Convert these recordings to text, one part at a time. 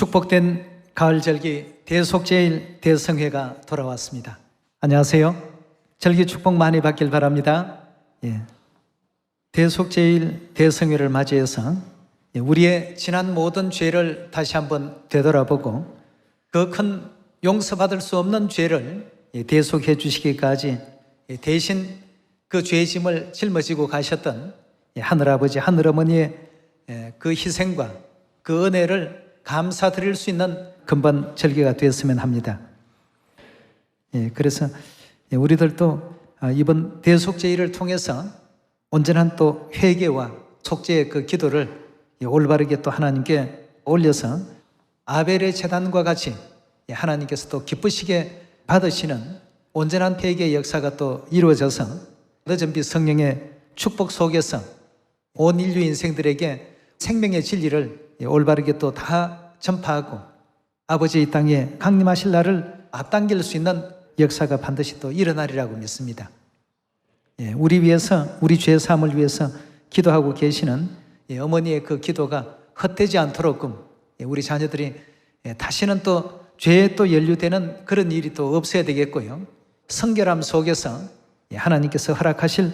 축복된 가을절기 대속제일 대성회가 돌아왔습니다. 안녕하세요. 절기 축복 많이 받길 바랍니다. 대속제일 대성회를 맞이해서 우리의 지난 모든 죄를 다시 한번 되돌아보고 그 큰 용서받을 수 없는 죄를 대속해 주시기까지 대신 그 죄짐을 짊어지고 가셨던 하늘아버지 하늘어머니의 그 희생과 그 은혜를 감사드릴 수 있는 금번 절기가 되었으면 합니다. 그래서 우리들도 이번 대속제일을 통해서 온전한 또 회개와 속죄의 그 기도를 올바르게 또 하나님께 올려서 아벨의 제단과 같이 하나님께서 또 기쁘시게 받으시는 온전한 회개의 역사가 또 이루어져서 늦은 빛 성령의 축복 속에서 온 인류 인생들에게 생명의 진리를 올바르게 또 다 전파하고 아버지 이 땅에 강림하실 날을 앞당길 수 있는 역사가 반드시 또 일어나리라고 믿습니다. 우리 위해서, 우리 죄 사함을 위해서 기도하고 계시는 어머니의 그 기도가 헛되지 않도록끔 우리 자녀들이 다시는 또 죄에 또 연루되는 그런 일이 또 없어야 되겠고요. 성결함 속에서 하나님께서 허락하실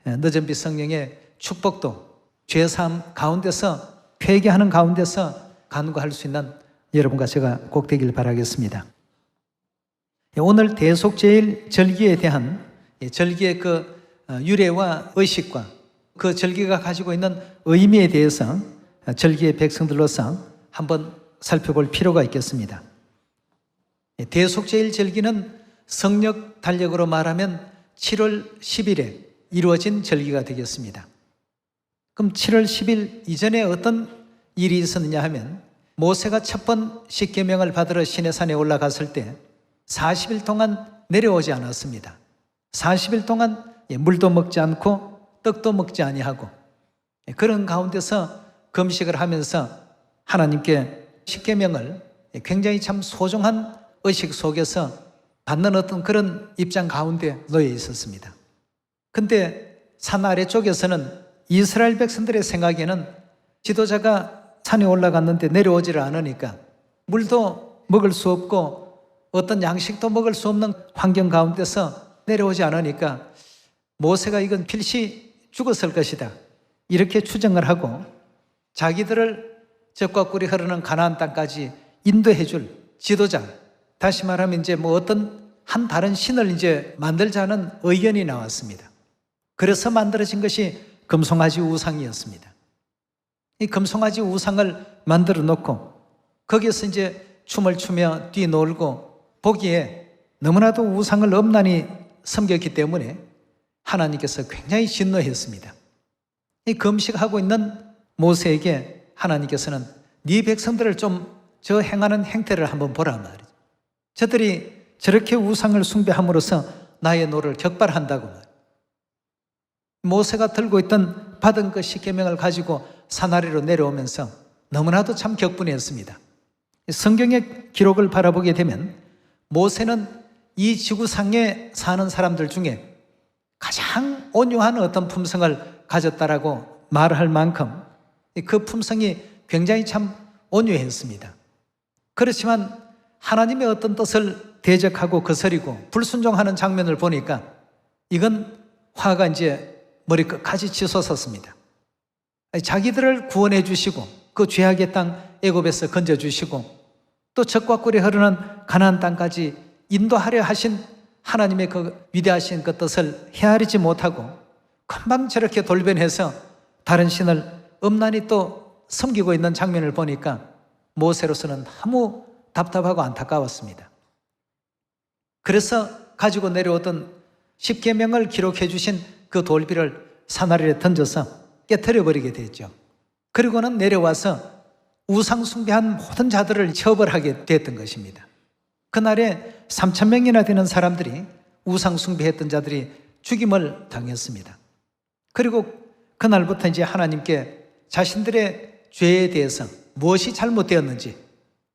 늦은 빛 성령의 축복도 죄 사함 가운데서 회개하는 가운데서 간구할 수 있는 여러분과 제가 꼭 되길 바라겠습니다. 오늘 대속제일 절기에 대한 절기의 그 유래와 의식과 그 절기가 가지고 있는 의미에 대해서 절기의 백성들로서 한번 살펴볼 필요가 있겠습니다. 대속제일 절기는 성력 달력으로 말하면 7월 10일에 이루어진 절기가 되겠습니다. 그럼 7월 10일 이전에 어떤 일이 있었느냐 하면 모세가 첫 번 십계명을 받으러 시내산에 올라갔을 때 40일 동안 내려오지 않았습니다. 40일 동안 물도 먹지 않고 떡도 먹지 아니하고 그런 가운데서 금식을 하면서 하나님께 십계명을 굉장히 참 소중한 의식 속에서 받는 어떤 그런 입장 가운데 놓여 있었습니다. 근데 산 아래쪽에서는 이스라엘 백성들의 생각에는 지도자가 산에 올라갔는데 내려오지를 않으니까 물도 먹을 수 없고 어떤 양식도 먹을 수 없는 환경 가운데서 내려오지 않으니까 모세가 이건 필시 죽었을 것이다 이렇게 추정을 하고 자기들을 젖과 꿀이 흐르는 가나안 땅까지 인도해 줄 지도자, 다시 말하면 이제 뭐 어떤 한 다른 신을 이제 만들자는 의견이 나왔습니다. 그래서 만들어진 것이 금송아지 우상이었습니다. 이 금송아지 우상을 만들어 놓고 거기에서 이제 춤을 추며 뛰놀고 보기에 너무나도 우상을 엄란히 섬겼기 때문에 하나님께서 굉장히 진노했습니다. 이 금식하고 있는 모세에게 하나님께서는 네 백성들을 좀 저 행하는 행태를 한번 보라 말이죠. 저들이 저렇게 우상을 숭배함으로써 나의 노를 격발한다고 말이죠. 모세가 들고 있던 받은 그 십계명을 가지고 산 아래로 내려오면서 너무나도 참 격분했습니다. 성경의 기록을 바라보게 되면 모세는 이 지구상에 사는 사람들 중에 가장 온유한 어떤 품성을 가졌다라고 말할 만큼 그 품성이 굉장히 참 온유했습니다. 그렇지만 하나님의 어떤 뜻을 대적하고 거스리고 불순종하는 장면을 보니까 이건 화가 이제 머리끝까지 치솟았습니다. 자기들을 구원해 주시고 그 죄악의 땅 애굽에서 건져 주시고 또 젖과 꿀이 흐르는 가나안 땅까지 인도하려 하신 하나님의 그 위대하신 그 뜻을 헤아리지 못하고 금방 저렇게 돌변해서 다른 신을 엄란히 또 섬기고 있는 장면을 보니까 모세로서는 너무 답답하고 안타까웠습니다. 그래서 가지고 내려오던 십계명을 기록해 주신 그 돌비를 산 아래에 던져서 깨트려 버리게 됐죠. 그리고는 내려와서 우상 숭배한 모든 자들을 처벌하게 됐던 것입니다. 그날에 3,000명이나 되는 사람들이 우상 숭배했던 자들이 죽임을 당했습니다. 그리고 그날부터 이제 하나님께 자신들의 죄에 대해서 무엇이 잘못되었는지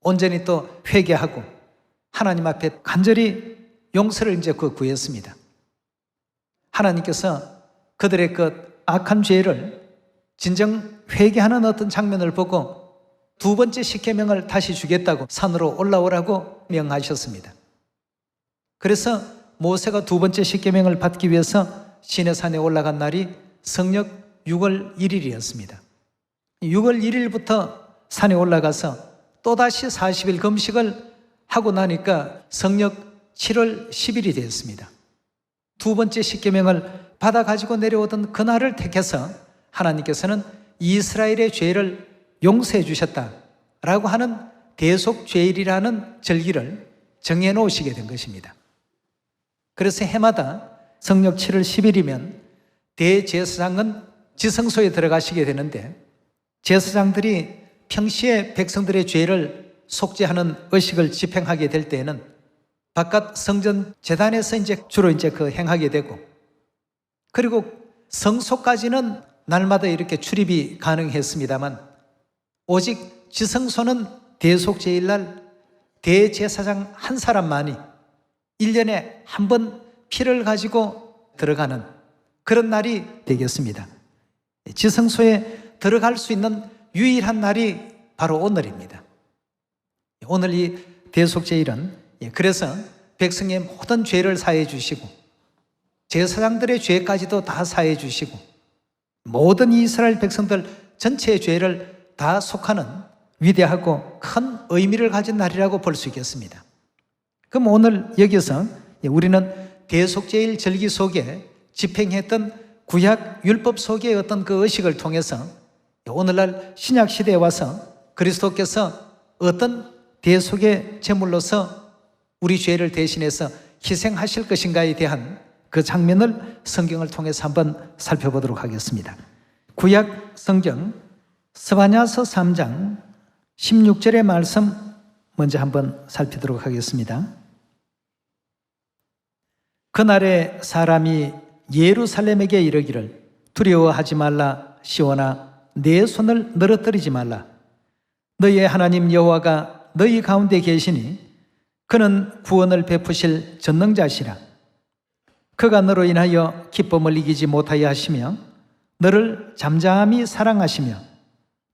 온전히 또 회개하고 하나님 앞에 간절히 용서를 이제 구했습니다. 하나님께서 그들의 그 악한 죄를 진정 회개하는 어떤 장면을 보고 두 번째 십계명을 다시 주겠다고 산으로 올라오라고 명하셨습니다. 그래서 모세가 두 번째 십계명을 받기 위해서 시내산에 올라간 날이 성력 6월 1일이었습니다. 6월 1일부터 산에 올라가서 또다시 40일 금식을 하고 나니까 성력 7월 10일이 되었습니다. 두 번째 십계명을 받아 가지고 내려오던 그날을 택해서 하나님께서는 이스라엘의 죄를 용서해 주셨다라고 하는 대속죄일이라는 절기를 정해 놓으시게 된 것입니다. 그래서 해마다 성력 7월 10일이면 대제사장은 지성소에 들어가시게 되는데, 제사장들이 평시에 백성들의 죄를 속죄하는 의식을 집행하게 될 때에는 바깥 성전 제단에서 주로 행하게 되고, 그리고 성소까지는 날마다 이렇게 출입이 가능했습니다만, 오직 지성소는 대속죄일날 대제사장 한 사람만이 1년에 한 번 피를 가지고 들어가는 그런 날이 되겠습니다. 지성소에 들어갈 수 있는 유일한 날이 바로 오늘입니다. 오늘 이 대속죄일은 그래서 백성의 모든 죄를 사해 주시고 제사장들의 죄까지도 다 사해 주시고 모든 이스라엘 백성들 전체의 죄를 다 속하는 위대하고 큰 의미를 가진 날이라고 볼 수 있겠습니다. 그럼 오늘 여기서 우리는 대속죄일 절기 속에 집행했던 구약 율법 속의 어떤 그 의식을 통해서 오늘날 신약 시대에 와서 그리스도께서 어떤 대속의 제물로서 우리 죄를 대신해서 희생하실 것인가에 대한 그 장면을 성경을 통해서 한번 살펴보도록 하겠습니다. 구약 성경 스바냐서 3장 16절의 말씀 먼저 한번 살피도록 하겠습니다. 그날에 사람이 예루살렘에게 이르기를 두려워하지 말라. 시온아 내 손을 늘어뜨리지 말라. 너희의 하나님 여호와가 너희 가운데 계시니 그는 구원을 베푸실 전능자시라. 그가 너로 인하여 기쁨을 이기지 못하여 하시며 너를 잠잠히 사랑하시며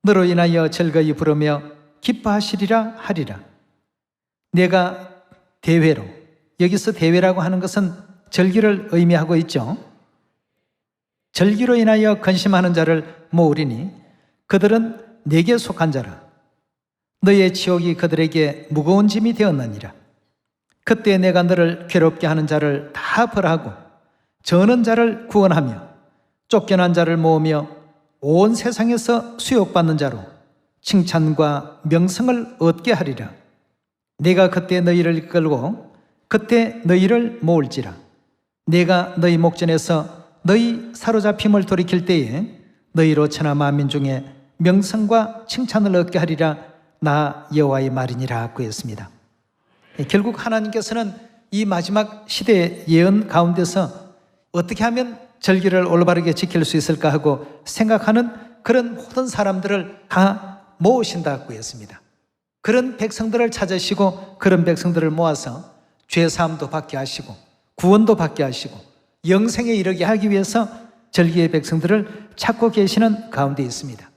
너로 인하여 즐거이 부르며 기뻐하시리라 하리라. 내가 대회로, 여기서 대회라고 하는 것은 절기를 의미하고 있죠. 절기로 인하여 근심하는 자를 모으리니 그들은 내게 속한 자라. 너희의 치욕이 그들에게 무거운 짐이 되었느니라. 그때 내가 너를 괴롭게 하는 자를 다 벌하고 저는 자를 구원하며 쫓겨난 자를 모으며 온 세상에서 수욕받는 자로 칭찬과 명성을 얻게 하리라. 내가 그때 너희를 이끌고 그때 너희를 모을지라. 내가 너희 목전에서 너희 사로잡힘을 돌이킬 때에 너희로 천하 만민 중에 명성과 칭찬을 얻게 하리라. 나 여호와의 말이니라 그랬습니다. 결국 하나님께서는 이 마지막 시대의 예언 가운데서 어떻게 하면 절기를 올바르게 지킬 수 있을까 하고 생각하는 그런 모든 사람들을 다 모으신다고 했습니다. 그런 백성들을 찾으시고 그런 백성들을 모아서 죄사함도 받게 하시고 구원도 받게 하시고 영생에 이르게 하기 위해서 절기의 백성들을 찾고 계시는 가운데 있습니다.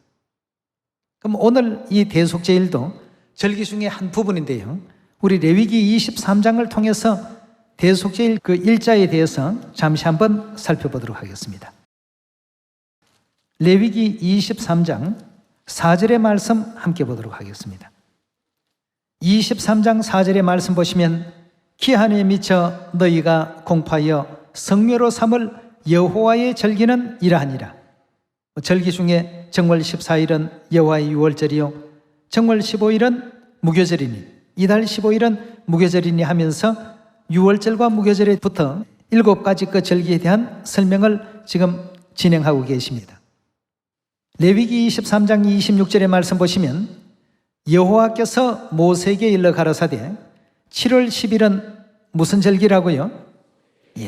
그럼 오늘 이 대속죄일도 절기 중에 한 부분인데요, 우리 레위기 23장을 통해서 대속죄일 그 일자에 대해서 잠시 한번 살펴보도록 하겠습니다. 레위기 23장 4절의 말씀 함께 보도록 하겠습니다. 23장 4절의 말씀 보시면 기한에 미쳐 너희가 공파하여 성묘로 삼을 여호와의 절기는 이러하니라. 절기 중에 정월 14일은 여호와의 유월절이요 정월 15일은 무교절이니 이달 15일은 무교절이니 하면서 유월절과 무교절에부터 7가지 그 절기에 대한 설명을 지금 진행하고 계십니다. 레위기 23장 26절의 말씀 보시면 여호와께서 모세에게 일러 가라사대 7월 10일은 무슨 절기라고요?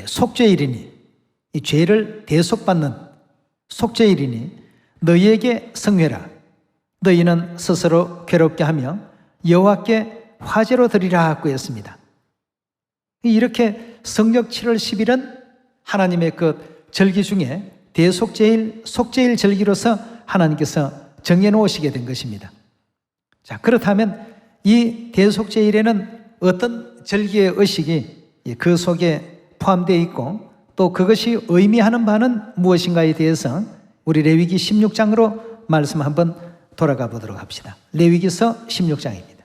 속죄일이니, 이 죄를 대속받는 속죄일이니 너희에게 성회라. 너희는 스스로 괴롭게 하며 여호와께 화제로 드리라 하고 했습니다. 이렇게 성력 7월 10일은 하나님의 그 절기 중에 대속죄일, 속죄일 절기로서 하나님께서 정해놓으시게 된 것입니다. 자, 그렇다면 이 대속죄일에는 어떤 절기의 의식이 그 속에 포함되어 있고 또 그것이 의미하는 바는 무엇인가에 대해서 우리 레위기 16장으로 말씀 한번 돌아가 보도록 합시다. 레위기서 16장입니다.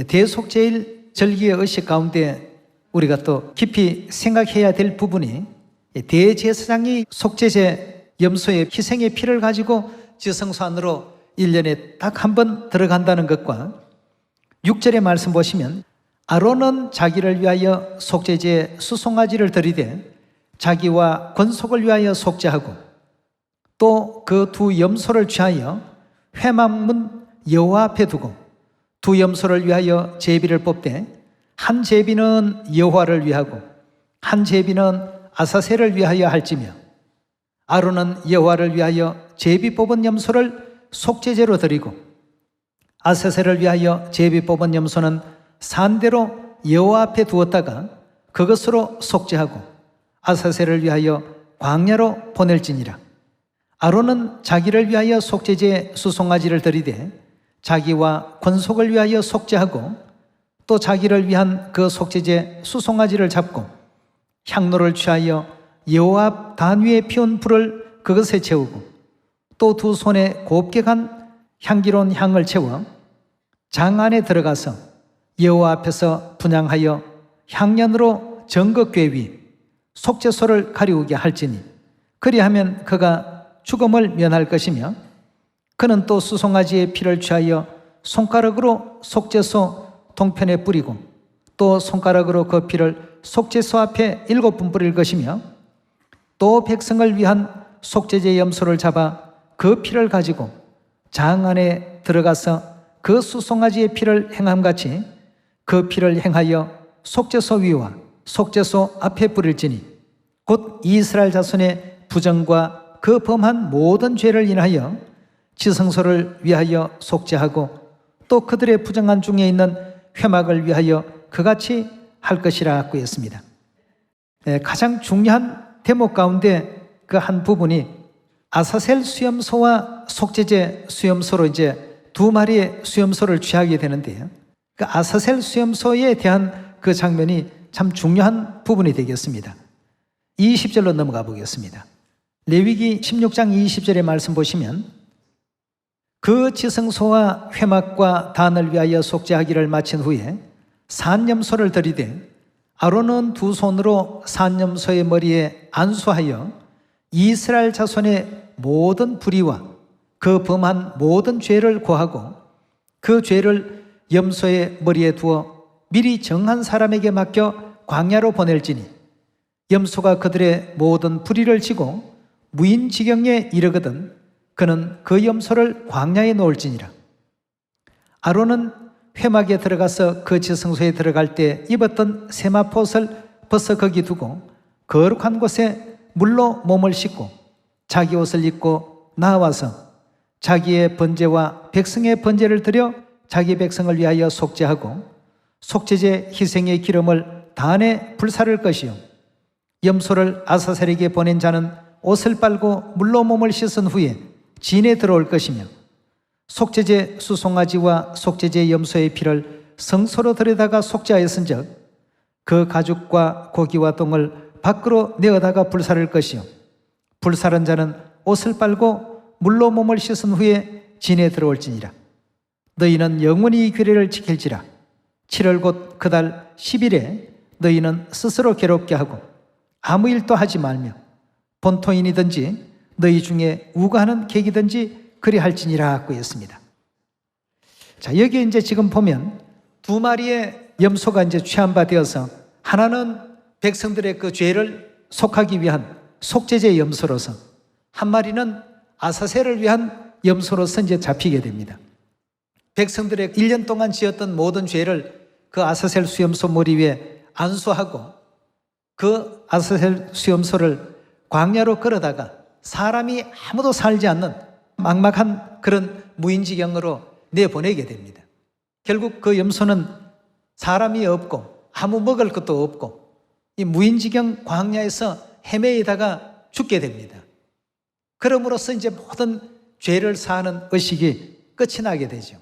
대속죄일 절기의 의식 가운데 우리가 또 깊이 생각해야 될 부분이 대제사장이 속죄제 염소의 희생의 피를 가지고 지성소 안으로 1년에 딱 한 번 들어간다는 것과 6절의 말씀 보시면 아론은 자기를 위하여 속죄제에 수송아지를 드리되 자기와 권속을 위하여 속죄하고 또 그 두 염소를 취하여 회막문 여호와 앞에 두고 두 염소를 위하여 제비를 뽑되 한 제비는 여호와를 위하고 한 제비는 아사셀을 위하여 할지며 아론은 여호와를 위하여 제비 뽑은 염소를 속죄제로 드리고 아사셀을 위하여 제비 뽑은 염소는 산대로 여호와 앞에 두었다가 그것으로 속죄하고 아사셀을 위하여 광야로 보낼지니라. 아론은 자기를 위하여 속죄제에 수송아지를 드리되 자기와 권속을 위하여 속죄하고 또 자기를 위한 그 속죄제 수송아지를 잡고 향로를 취하여 여호와 앞 단 위에 피운 불을 그것에 채우고 또 두 손에 곱게 간 향기로운 향을 채워 장 안에 들어가서 여호와 앞에서 분향하여 향년으로 정극궤 위 속죄소를 가리우게 할지니 그리하면 그가 죽음을 면할 것이며 그는 또 수송아지의 피를 취하여 손가락으로 속죄소 동편에 뿌리고 또 손가락으로 그 피를 속죄소 앞에 7번 뿌릴 것이며 또 백성을 위한 속죄제 염소를 잡아 그 피를 가지고 장 안에 들어가서 그 수송아지의 피를 행함같이 그 피를 행하여 속죄소 위와 속죄소 앞에 뿌릴지니 곧 이스라엘 자손의 부정과 그 범한 모든 죄를 인하여 지성소를 위하여 속죄하고 또 그들의 부정한 중에 있는 회막을 위하여 그같이 할 것이라 하였습니다. 가장 중요한 대목 가운데 그 한 부분이 아사셀 수염소와 속죄제 수염소로 이제 두 마리의 수염소를 취하게 되는데요. 그 아사셀 수염소에 대한 그 장면이 참 중요한 부분이 되겠습니다. 20절로 넘어가 보겠습니다. 레위기 16장 20절의 말씀 보시면 그 지성소와 회막과 단을 위하여 속죄하기를 마친 후에 산염소를 들이되 아론은 두 손으로 산염소의 머리에 안수하여 이스라엘 자손의 모든 불의와 그 범한 모든 죄를 고하고 그 죄를 염소의 머리에 두어 미리 정한 사람에게 맡겨 광야로 보낼지니 염소가 그들의 모든 불의를 지고 무인지경에 이르거든 그는 그 염소를 광야에 놓을지니라. 아론은 회막에 들어가서 그 지성소에 들어갈 때 입었던 세마포옷을 벗어 거기 두고 거룩한 곳에 물로 몸을 씻고 자기 옷을 입고 나와서 자기의 번제와 백성의 번제를 드려 자기 백성을 위하여 속죄하고 속죄제 희생의 기름을 단에 불사를 것이요 염소를 아사셀에게 보낸 자는 옷을 빨고 물로 몸을 씻은 후에 진에 들어올 것이며 속죄제 수송아지와 속죄제 염소의 피를 성소로 들여다가 속죄하였은즉 그 가죽과 고기와 똥을 밖으로 내어다가 불사를 것이요 불사른 자는 옷을 빨고 물로 몸을 씻은 후에 진에 들어올지니라. 너희는 영원히 이 규례를 지킬지라. 7월 곧 그 달 10일에 너희는 스스로 괴롭게 하고 아무 일도 하지 말며 본토인이든지 너희 중에 우가하는 객이든지 그리할지니라 하고 했습니다. 자, 여기 이제 지금 보면 두 마리의 염소가 이제 취한 바 되어서 하나는 백성들의 그 죄를 속하기 위한 속죄제 염소로서 한 마리는 아사셀을 위한 염소로서 이제 잡히게 됩니다. 백성들의 1년 동안 지었던 모든 죄를 그 아사셀 수염소 머리 위에 안수하고 그 아사셀 수염소를 광야로 끌어다가 사람이 아무도 살지 않는 막막한 그런 무인지경으로 내보내게 됩니다. 결국 그 염소는 사람이 없고 아무 먹을 것도 없고 이 무인지경 광야에서 헤매이다가 죽게 됩니다. 그럼으로써 이제 모든 죄를 사하는 의식이 끝이 나게 되죠.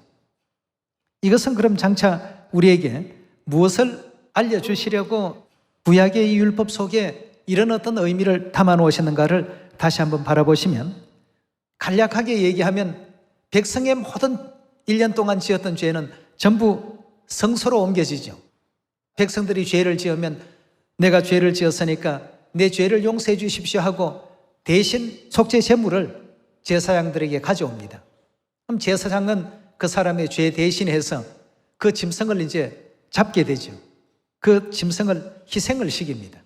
이것은 그럼 장차 우리에게 무엇을 알려주시려고 구약의 이 율법 속에 이런 어떤 의미를 담아 놓으셨는가를 다시 한번 바라보시면, 간략하게 얘기하면 백성의 모든 1년 동안 지었던 죄는 전부 성소로 옮겨지죠. 백성들이 죄를 지으면 내가 죄를 지었으니까 내 죄를 용서해 주십시오 하고 대신 속죄 제물을 제사장들에게 가져옵니다. 그럼 제사장은 그 사람의 죄 대신해서 그 짐승을 이제 잡게 되죠. 그 짐승을 희생을 시킵니다.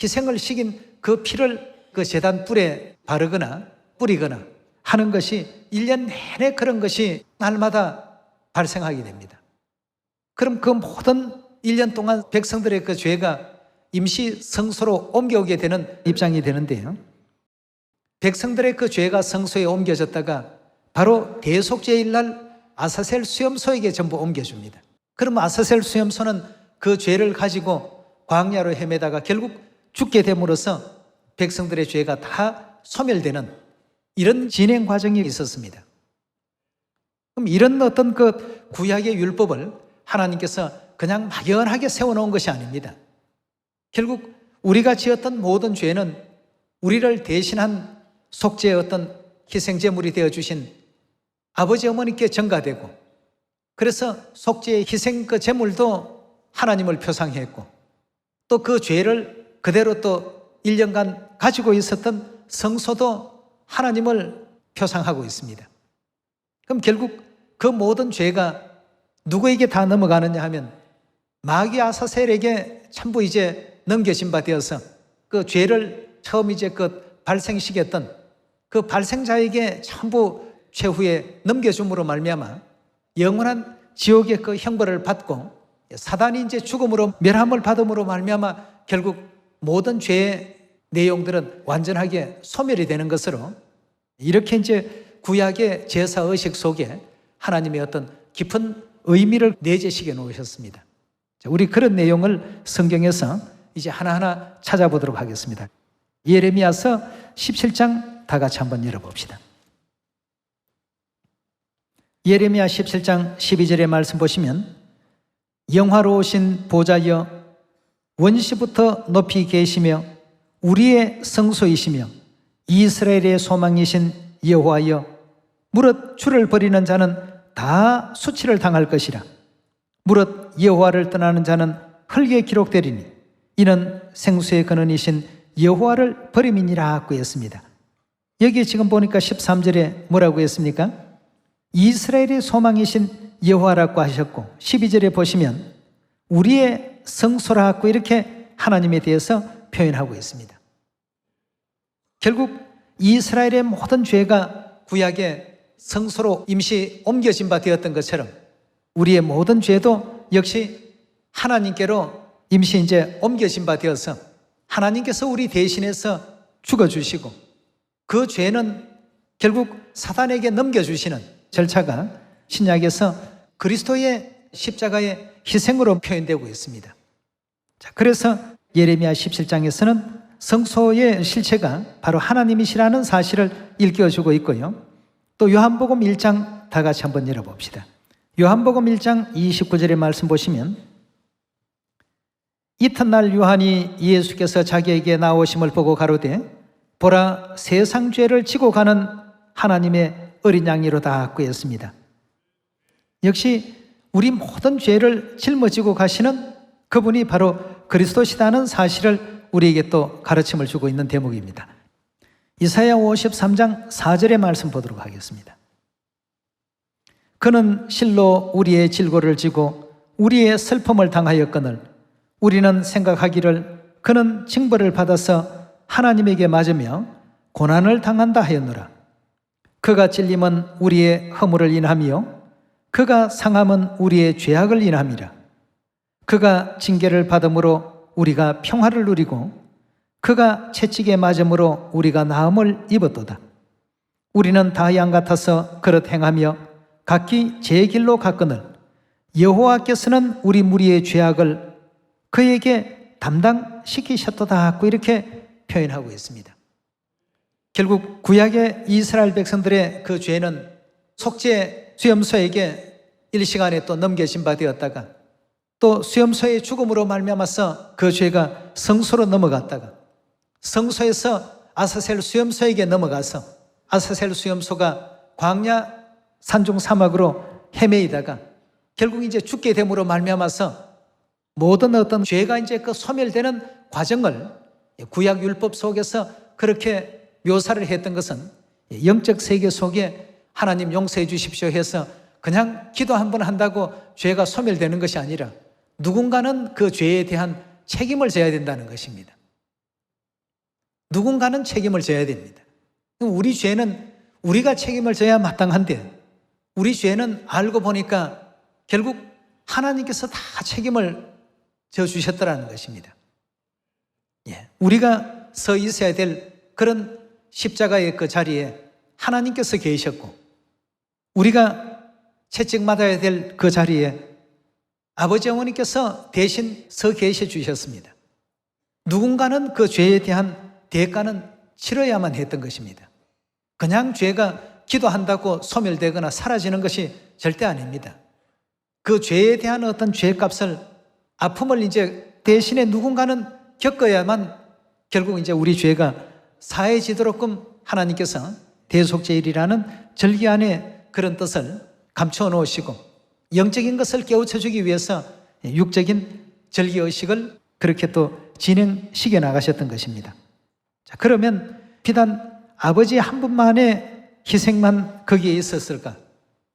희생을 시킨 그 피를 그 제단 뿔에 바르거나 뿌리거나 하는 것이 1년 내내 그런 것이 날마다 발생하게 됩니다. 그럼 그 모든 1년 동안 백성들의 그 죄가 임시 성소로 옮겨오게 되는 입장이 되는데요. 백성들의 그 죄가 성소에 옮겨졌다가 바로 대속죄일 날 아사셀 수염소에게 전부 옮겨줍니다. 그럼 아사셀 수염소는 그 죄를 가지고 광야로 헤매다가 결국 죽게 됨으로써 백성들의 죄가 다 소멸되는 이런 진행 과정이 있었습니다. 그럼 이런 어떤 그 구약의 율법을 하나님께서 그냥 막연하게 세워놓은 것이 아닙니다. 결국 우리가 지었던 모든 죄는 우리를 대신한 속죄의 어떤 희생제물이 되어주신 아버지 어머니께 전가되고, 그래서 속죄의 희생 그 제물도 하나님을 표상했고, 또 그 죄를 그대로 또 1년간 가지고 있었던 성소도 하나님을 표상하고 있습니다. 그럼 결국 그 모든 죄가 누구에게 다 넘어가느냐 하면 마귀 아사셀에게 전부 이제 넘겨진 바 되어서 그 죄를 처음 이제 그 발생시켰던 그 발생자에게 전부 최후에 넘겨줌으로 말미암아 영원한 지옥의 그 형벌을 받고 사단이 이제 죽음으로 멸함을 받음으로 말미암아 결국 모든 죄의 내용들은 완전하게 소멸이 되는 것으로, 이렇게 이제 구약의 제사 의식 속에 하나님의 어떤 깊은 의미를 내재시켜 놓으셨습니다. 우리 그런 내용을 성경에서 이제 하나하나 찾아보도록 하겠습니다. 예레미야서 17장 다 같이 한번 열어봅시다. 예레미야 17장 12절의 말씀 보시면, 영화로우신 보좌여 원시부터 높이 계시며 우리의 성소이시며 이스라엘의 소망이신 여호와여, 무릇 주를 버리는 자는 다 수치를 당할 것이라. 무릇 여호와를 떠나는 자는 흙에 기록되리니 이는 생수의 근원이신 여호와를 버림이니라 하고 했습니다. 여기 지금 보니까 13절에 뭐라고 했습니까? 이스라엘의 소망이신 여호와라고 하셨고, 12절에 보시면 우리의 성소라 하고 이렇게 하나님에 대해서 표현하고 있습니다. 결국 이스라엘의 모든 죄가 구약의 성소로 임시 옮겨진 바 되었던 것처럼 우리의 모든 죄도 역시 하나님께로 임시 이제 옮겨진 바 되어서 하나님께서 우리 대신해서 죽어주시고, 그 죄는 결국 사단에게 넘겨주시는 절차가 신약에서 그리스도의 십자가의 희생으로 표현되고 있습니다. 자, 그래서 예레미야 17장에서는 성소의 실체가 바로 하나님이시라는 사실을 일깨워주고 있고요. 또 요한복음 1장 다 같이 한번 열어봅시다. 요한복음 1장 29절의 말씀 보시면, 이튿날 요한이 예수께서 자기에게 나오심을 보고 가로되, 보라, 세상 죄를 지고 가는 하나님의 어린 양이로다 하고 했습니다. 역시 우리 모든 죄를 짊어지고 가시는 그분이 바로 그리스도시다는 사실을 우리에게 또 가르침을 주고 있는 대목입니다. 이사야 53장 4절의 말씀 보도록 하겠습니다. 그는 실로 우리의 질고를 지고 우리의 슬픔을 당하였거늘 우리는 생각하기를 그는 징벌을 받아서 하나님에게 맞으며 고난을 당한다 하였노라. 그가 찔림은 우리의 허물을 인하며 그가 상함은 우리의 죄악을 인함이라. 그가 징계를 받음으로 우리가 평화를 누리고 그가 채찍에 맞음으로 우리가 나음을 입었도다. 우리는 다 양 같아서 그릇 행하며 각기 제 길로 갔거늘 여호와께서는 우리 무리의 죄악을 그에게 담당시키셨도다 하고 이렇게 표현하고 있습니다. 결국 구약의 이스라엘 백성들의 그 죄는 속죄 수염소에게 일시간에 또 넘겨진 바 되었다가 또 수염소의 죽음으로 말미암아서 그 죄가 성소로 넘어갔다가 성소에서 아사셀 수염소에게 넘어가서 아사셀 수염소가 광야 산중 사막으로 헤매이다가 결국 이제 죽게 됨으로 말미암아서 모든 어떤 죄가 이제 그 소멸되는 과정을 구약 율법 속에서 그렇게 묘사를 했던 것은 영적 세계 속에 하나님 용서해 주십시오 해서 그냥 기도 한 번 한다고 죄가 소멸되는 것이 아니라 누군가는 그 죄에 대한 책임을 져야 된다는 것입니다. 누군가는 책임을 져야 됩니다. 우리 죄는 우리가 책임을 져야 마땅한데 우리 죄는 알고 보니까 결국 하나님께서 다 책임을 져주셨다는 것입니다. 우리가 서 있어야 될 그런 십자가의 그 자리에 하나님께서 계셨고 우리가 채찍받아야 될 그 자리에 아버지 어머니께서 대신 서 계셔 주셨습니다. 누군가는 그 죄에 대한 대가는 치러야만 했던 것입니다. 그냥 죄가 기도한다고 소멸되거나 사라지는 것이 절대 아닙니다. 그 죄에 대한 어떤 죄값을 아픔을 이제 대신에 누군가는 겪어야만 결국 이제 우리 죄가 사해지도록끔 하나님께서 대속죄일이라는 절기 안에 그런 뜻을 감추어 놓으시고 영적인 것을 깨우쳐 주기 위해서 육적인 절기의식을 그렇게 또 진행시켜 나가셨던 것입니다. 자, 그러면 비단 아버지 한 분만의 희생만 거기에 있었을까?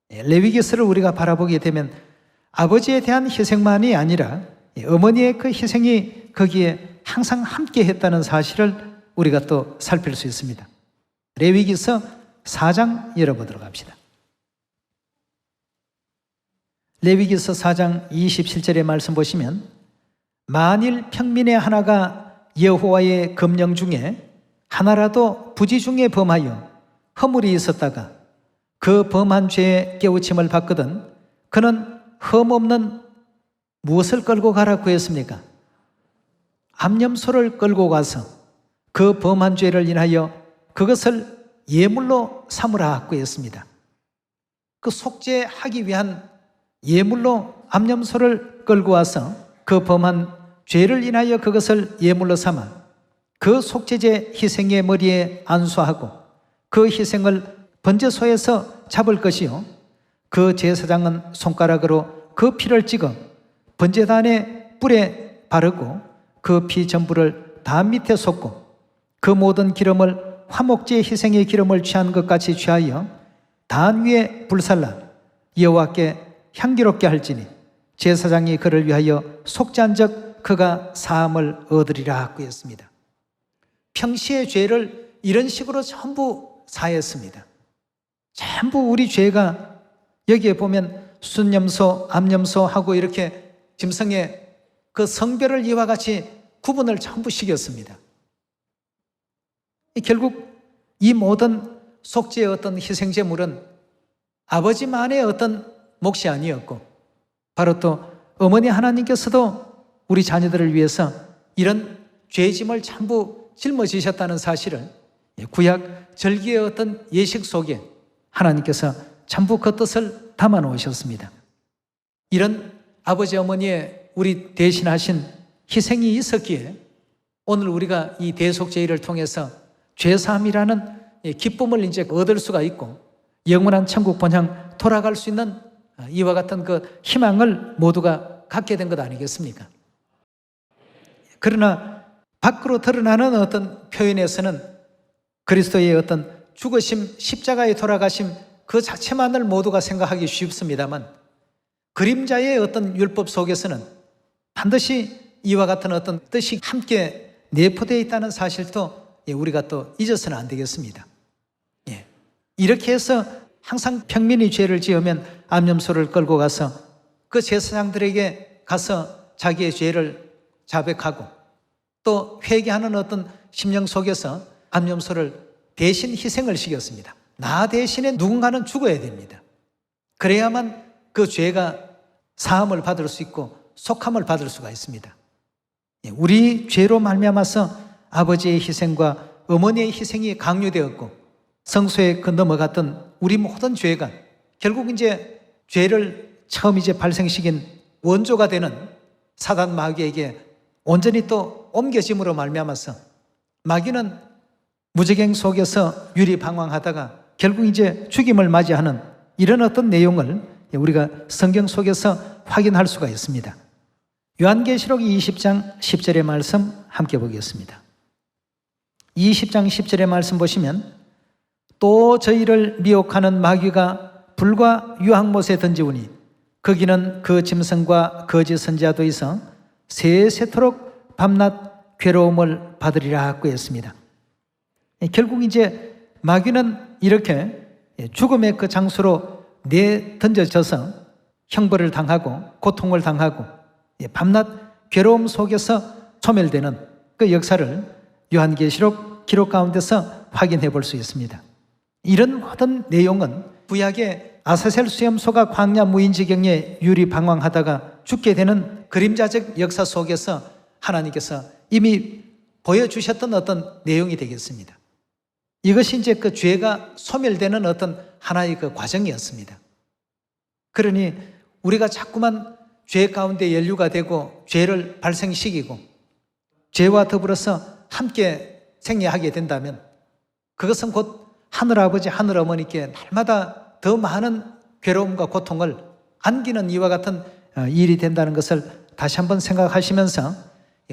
레위기서를 우리가 바라보게 되면 아버지에 대한 희생만이 아니라 어머니의 그 희생이 거기에 항상 함께 했다는 사실을 우리가 또 살필 수 있습니다. 레위기서 4장 열어보도록 합시다. 레위기서 4장 27절의 말씀 보시면 만일 평민의 하나가 여호와의 금령 중에 하나라도 부지 중에 범하여 허물이 있었다가 그 범한 죄에 깨우침을 받거든 그는 흠없는 무엇을 끌고 가라고 했습니까? 암염소를 끌고 가서 그 범한 죄를 인하여 그것을 예물로 삼으라고 했습니다. 그 속죄하기 위한 예물로 암염소를 끌고 와서 그 범한 죄를 인하여 그것을 예물로 삼아 그 속죄제 희생의 머리에 안수하고 그 희생을 번제소에서 잡을 것이요 그 제사장은 손가락으로 그 피를 찍어 번제단의 뿔에 바르고 그 피 전부를 단 밑에 쏟고 그 모든 기름을 화목제 희생의 기름을 취한 것 같이 취하여 단 위에 불살라 여호와께 향기롭게 할지니 제사장이 그를 위하여 속죄한 적 그가 사함을 얻으리라 하고 했습니다. 평시의 죄를 이런 식으로 전부 사했습니다. 전부 우리 죄가 여기에 보면 순염소, 암염소 하고 이렇게 짐승의 그 성별을 이와 같이 구분을 전부 시켰습니다. 결국 이 모든 속죄의 어떤 희생제물은 아버지만의 어떤 몫이 아니었고 바로 또 어머니 하나님께서도 우리 자녀들을 위해서 이런 죄짐을 전부 짊어지셨다는 사실을 구약 절기의 어떤 예식 속에 하나님께서 전부 그 뜻을 담아 놓으셨습니다. 이런 아버지 어머니의 우리 대신하신 희생이 있었기에 오늘 우리가 이 대속죄일을 통해서 죄사함이라는 기쁨을 이제 얻을 수가 있고 영원한 천국 본향 돌아갈 수 있는 이와 같은 그 희망을 모두가 갖게 된 것 아니겠습니까? 그러나 밖으로 드러나는 어떤 표현에서는 그리스도의 어떤 죽으심, 십자가에 돌아가심 그 자체만을 모두가 생각하기 쉽습니다만 그림자의 어떤 율법 속에서는 반드시 이와 같은 어떤 뜻이 함께 내포되어 있다는 사실도 우리가 또 잊어서는 안 되겠습니다. 이렇게 해서 항상 평민이 죄를 지으면 암염소를 끌고 가서 그 제사장들에게 가서 자기의 죄를 자백하고 또 회개하는 어떤 심령 속에서 암염소를 대신 희생을 시켰습니다. 나 대신에 누군가는 죽어야 됩니다. 그래야만 그 죄가 사함을 받을 수 있고 속함을 받을 수가 있습니다. 우리 죄로 말미암아서 아버지의 희생과 어머니의 희생이 강요되었고 성소에 그 넘어갔던 우리 모든 죄가 결국 이제 죄를 처음 이제 발생시킨 원조가 되는 사단 마귀에게 온전히 또 옮겨짐으로 말미암아서 마귀는 무저갱 속에서 유리방황하다가 결국 이제 죽임을 맞이하는 이런 어떤 내용을 우리가 성경 속에서 확인할 수가 있습니다. 요한계시록 20장 10절의 말씀 함께 보겠습니다. 20장 10절의 말씀 보시면 또 저희를 미혹하는 마귀가 불과 유황못에 던지우니 거기는 그 짐승과 거짓 선지자도 있어 세세토록 밤낮 괴로움을 받으리라 하고 했습니다. 결국 이제 마귀는 이렇게 죽음의 그 장소로 내던져져서 형벌을 당하고 고통을 당하고 밤낮 괴로움 속에서 소멸되는 그 역사를 요한계시록 기록 가운데서 확인해 볼 수 있습니다. 이런 모든 내용은 구약의 아사셀 수염소가 광야 무인지경에 유리방황하다가 죽게 되는 그림자적 역사 속에서 하나님께서 이미 보여주셨던 어떤 내용이 되겠습니다. 이것이 이제 그 죄가 소멸되는 어떤 하나의 그 과정이었습니다. 그러니 우리가 자꾸만 죄 가운데 연루가 되고 죄를 발생시키고 죄와 더불어서 함께 생애하게 된다면 그것은 곧 하늘아버지 하늘어머니께 날마다 더 많은 괴로움과 고통을 안기는 이와 같은 일이 된다는 것을 다시 한번 생각하시면서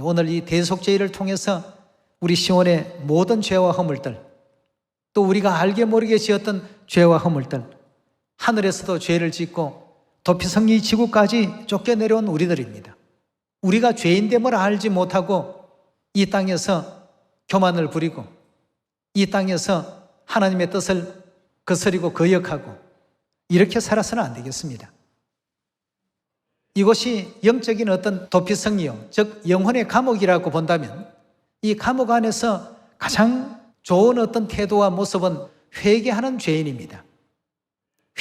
오늘 이 대속죄를 통해서 우리 시온의 모든 죄와 허물들, 또 우리가 알게 모르게 지었던 죄와 허물들, 하늘에서도 죄를 짓고 도피성리 지구까지 쫓겨내려온 우리들입니다. 우리가 죄인됨을 알지 못하고 이 땅에서 교만을 부리고 이 땅에서 하나님의 뜻을 거스리고 거역하고 이렇게 살아서는 안 되겠습니다. 이곳이 영적인 어떤 도피성리요, 즉 영혼의 감옥이라고 본다면 이 감옥 안에서 가장 좋은 어떤 태도와 모습은 회개하는 죄인입니다.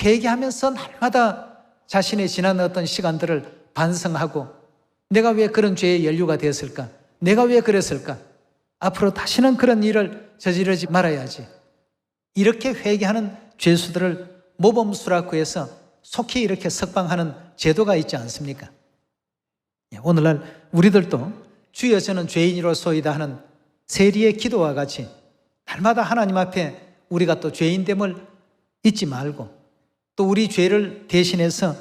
회개하면서 날마다 자신의 지난 어떤 시간들을 반성하고 내가 왜 그런 죄에 연루가 되었을까? 내가 왜 그랬을까? 앞으로 다시는 그런 일을 저지르지 말아야지. 이렇게 회개하는 죄수들을 모범수라고 해서 속히 이렇게 석방하는 제도가 있지 않습니까? 오늘날 우리들도 주여 저는 죄인으로소이다 하는 세리의 기도와 같이 날마다 하나님 앞에 우리가 또 죄인됨을 잊지 말고 또 우리 죄를 대신해서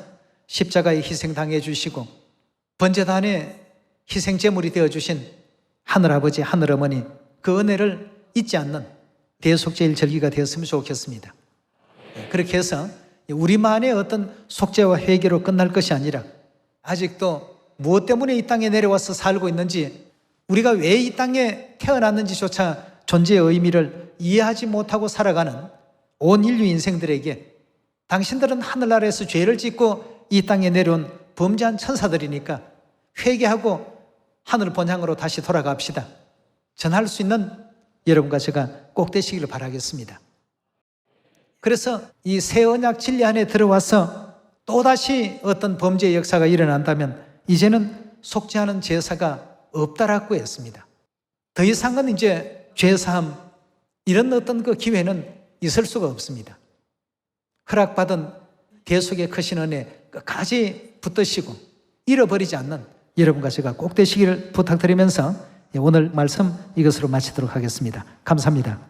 십자가에 희생당해 주시고 번제단에 희생제물이 되어주신 하늘아버지 하늘어머니 그 은혜를 잊지 않는 대속죄일 절기가 되었으면 좋겠습니다. 그렇게 해서 우리만의 어떤 속죄와 회개로 끝날 것이 아니라 아직도 무엇 때문에 이 땅에 내려와서 살고 있는지 우리가 왜 이 땅에 태어났는지조차 존재의 의미를 이해하지 못하고 살아가는 온 인류 인생들에게 당신들은 하늘나라에서 죄를 짓고 이 땅에 내려온 범죄한 천사들이니까 회개하고 하늘 본향으로 다시 돌아갑시다 전할 수 있는 여러분과 제가 꼭 되시기를 바라겠습니다. 그래서 이 새 언약 진리 안에 들어와서 또다시 어떤 범죄의 역사가 일어난다면 이제는 속죄하는 제사가 없다라고 했습니다. 더 이상은 이제 죄사함 이런 어떤 그 기회는 있을 수가 없습니다. 허락받은 대속의 크신 은혜 끝까지 붙드시고 잃어버리지 않는 여러분과 제가 꼭 되시기를 부탁드리면서 오늘 말씀 이것으로 마치도록 하겠습니다. 감사합니다.